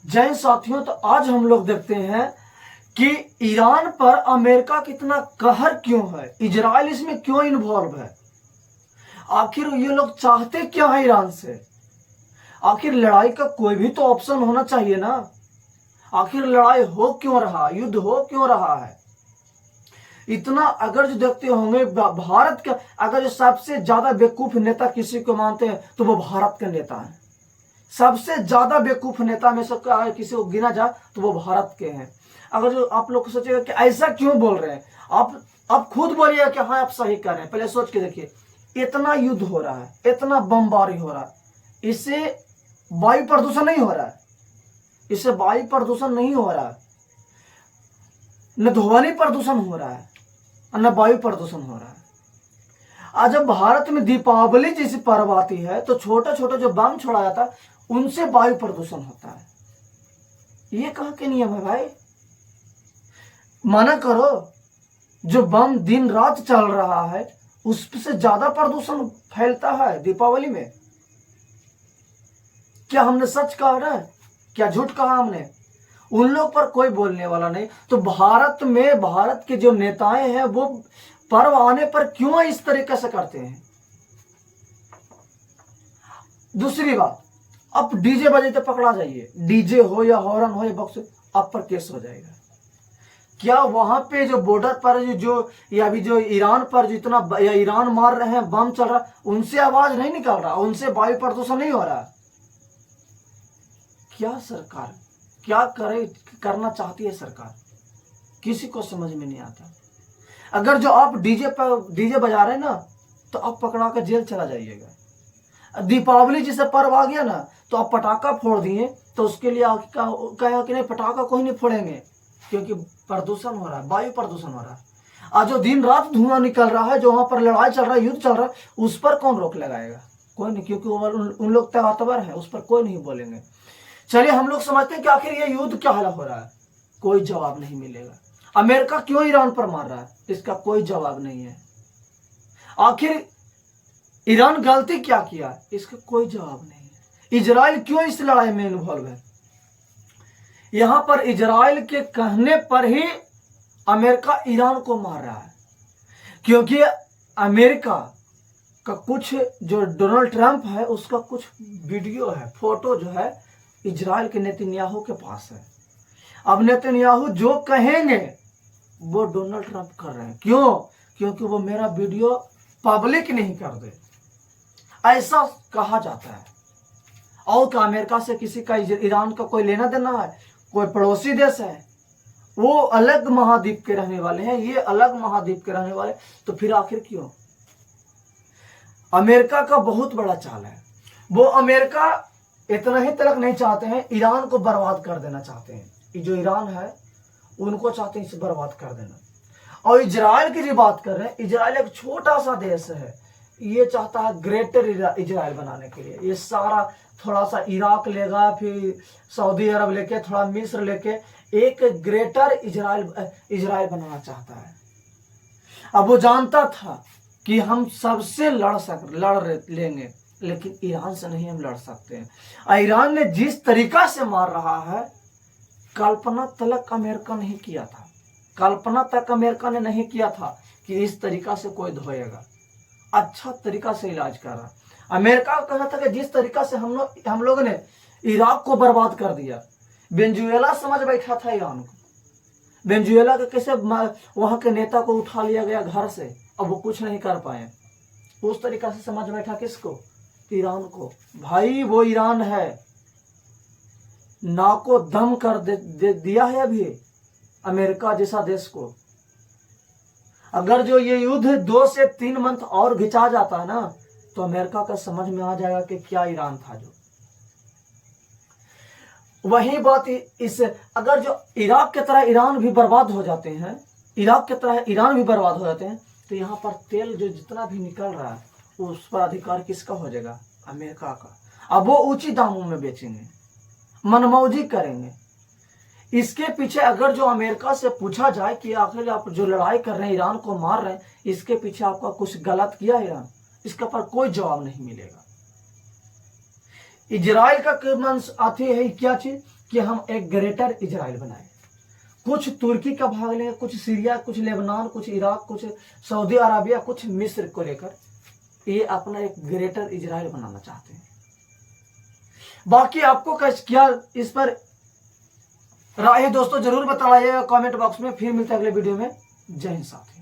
जय साथियों, तो आज हम लोग देखते हैं कि ईरान पर अमेरिका कितना कहर क्यों है, इजराइल इसमें क्यों इन्वॉल्व है, आखिर ये लोग चाहते क्या है ईरान से। आखिर लड़ाई का कोई भी तो ऑप्शन होना चाहिए ना। आखिर लड़ाई हो क्यों रहा, युद्ध हो क्यों रहा है। इतना अगर जो देखते होंगे भारत का, अगर जो सबसे ज्यादा बेवकूफ नेता किसी को मानते हैं तो वो भारत के नेता है। सबसे ज्यादा बेवकूफ नेता में से किसी को गिना जाए तो वो भारत के हैं। अगर जो आप लोग सोचेगा कि ऐसा क्यों बोल रहे हैं, आप खुद बोलिए कि हाँ आप सही कर रहे हैं। पहले सोच के देखिए, इतना युद्ध हो रहा है, इतना बमबारी हो रहा है, इससे वायु प्रदूषण नहीं हो रहा है, इससे वायु प्रदूषण नहीं हो रहा है, न ध्वनि प्रदूषण हो रहा है और न वायु प्रदूषण हो रहा है। आज जब भारत में दीपावली जैसी पर्व आती है तो छोटे छोटे जो बम छोड़ा जाता है उनसे वायु प्रदूषण होता है। ये कहाँ के नियम है भाई। मना करो, जो बम दिन रात चल रहा है उससे ज्यादा प्रदूषण फैलता है दीपावली में। क्या हमने सच कहा ना, क्या झूठ कहा हमने। उन लोग पर कोई बोलने वाला नहीं। तो भारत में भारत के जो नेताएं हैं वो पर्व आने पर क्यों इस तरीके से करते हैं। दूसरी बात, अब डीजे बजाते पकड़ा जाइए, डीजे हो या हॉर्न हो या बॉक्स, आप पर केस हो जाएगा। क्या वहां पे जो बॉर्डर पर जो या अभी जो ईरान पर जितना या ईरान मार रहे हैं, बम चल रहा, उनसे आवाज नहीं निकल रहा, उनसे वायु प्रदूषण नहीं हो रहा। क्या सरकार क्या करना चाहती है सरकार, किसी को समझ में नहीं आता। अगर जो आप डीजे बजा रहे हैं ना तो आप पकड़ा कर जेल चला जाइएगा। दीपावली जैसे पर्व आ गया ना तो आप पटाखा फोड़ दिए तो उसके लिए कहा कि नहीं, पटाखा कोई नहीं फोड़ेंगे क्योंकि प्रदूषण हो रहा है, वायु प्रदूषण हो रहा है। आज जो दिन रात धुआं निकल रहा है, जो वहां पर लड़ाई चल रहा है, युद्ध चल रहा है, उस पर कौन रोक लगाएगा? कोई नहीं, क्योंकि उन लोग ताकतवर है, उस पर कोई नहीं बोलेंगे। चलिए हम लोग समझते हैं कि आखिर ये युद्ध क्या हो रहा है, कोई जवाब नहीं मिलेगा। अमेरिका क्यों ईरान पर मार रहा है, इसका कोई जवाब नहीं है। आखिर ईरान गलती क्या किया, इसका कोई जवाब नहीं है। इजराइल क्यों इस लड़ाई में इन्वॉल्व है, यहां पर इजराइल के कहने पर ही अमेरिका ईरान को मार रहा है। क्योंकि अमेरिका का कुछ जो डोनाल्ड ट्रंप है उसका कुछ वीडियो है, फोटो जो है इजराइल के नेतन्याहू के पास है। अब नेतन्याहू जो कहेंगे वो डोनाल्ड ट्रंप कर रहे हैं। क्यों? क्योंकि वो मेरा वीडियो पब्लिक नहीं कर दे, ऐसा कहा जाता है। और क्या अमेरिका से किसी का ईरान का कोई लेना देना है? कोई पड़ोसी देश है, वो अलग महाद्वीप के रहने वाले हैं, ये अलग महाद्वीप के रहने वाले, तो फिर आखिर क्यों? अमेरिका का बहुत बड़ा चाल है। वो अमेरिका इतना ही तक नहीं चाहते हैं, ईरान को बर्बाद कर देना चाहते हैं। ये जो ईरान है उनको चाहते हैं इसे बर्बाद कर देना। और इजराइल की जो बात कर रहे हैं, इजराइल एक छोटा सा देश है, ये चाहता है ग्रेटर इजराइल बनाने के लिए। ये सारा थोड़ा सा इराक लेगा, फिर सऊदी अरब लेके, थोड़ा मिस्र लेके एक ग्रेटर इजराइल बनाना चाहता है। अब वो जानता था कि हम सबसे लड़ लेंगे, लेकिन ईरान से नहीं हम लड़ सकते हैं। ईरान ने जिस तरीका से मार रहा है, कल्पना तक अमेरिका नहीं किया था, कल्पना तक अमेरिका ने नहीं किया था कि इस तरीका से कोई धोएगा। अच्छा तरीका से इलाज कर रहा। अमेरिका को कहना था कि जिस तरीका से हम लोगों ने इराक को बर्बाद कर दिया, वेनेजुएला समझ बैठा था ईरान को। वेनेजुएला के कैसे वहां के नेता को उठा लिया गया घर से, अब वो कुछ नहीं कर पाए। उस तरीका से समझ बैठा किसको? ईरान को। भाई वो ईरान है, नाको दम कर दिया है अभी अमेरिका जैसा देश को। अगर जो ये युद्ध 2 से 3 मंथ और घिंचा जाता है ना तो अमेरिका का समझ में आ जाएगा कि क्या ईरान था जो। वही बात इस, अगर जो इराक की तरह ईरान भी बर्बाद हो जाते हैं, इराक की तरह ईरान भी बर्बाद हो जाते हैं, तो यहाँ पर तेल जो जितना भी निकल रहा है उस पर अधिकार किसका हो जाएगा? अमेरिका का। अब वो ऊंची दामों में बेचेंगे, मनमौजी करेंगे। इसके पीछे अगर जो अमेरिका से पूछा जाए कि आखिर आप जो लड़ाई कर रहे हैं, ईरान को मार रहे हैं, इसके पीछे आपका कुछ गलत किया ईरान, इसका पर कोई जवाब नहीं मिलेगा। इजराइल का मन आती है क्या चीज कि हम एक ग्रेटर इजराइल बनाए। कुछ तुर्की का भाग लेंगे, कुछ सीरिया, कुछ लेबनान, कुछ इराक, कुछ सऊदी अरबिया, कुछ मिस्र को लेकर ये अपना एक ग्रेटर इजराइल बनाना चाहते हैं। बाकी आपको क्या इस पर राय है दोस्तों, जरूर बताइएगा कमेंट बॉक्स में। फिर मिलते हैं अगले वीडियो में। जय हिंद साथी।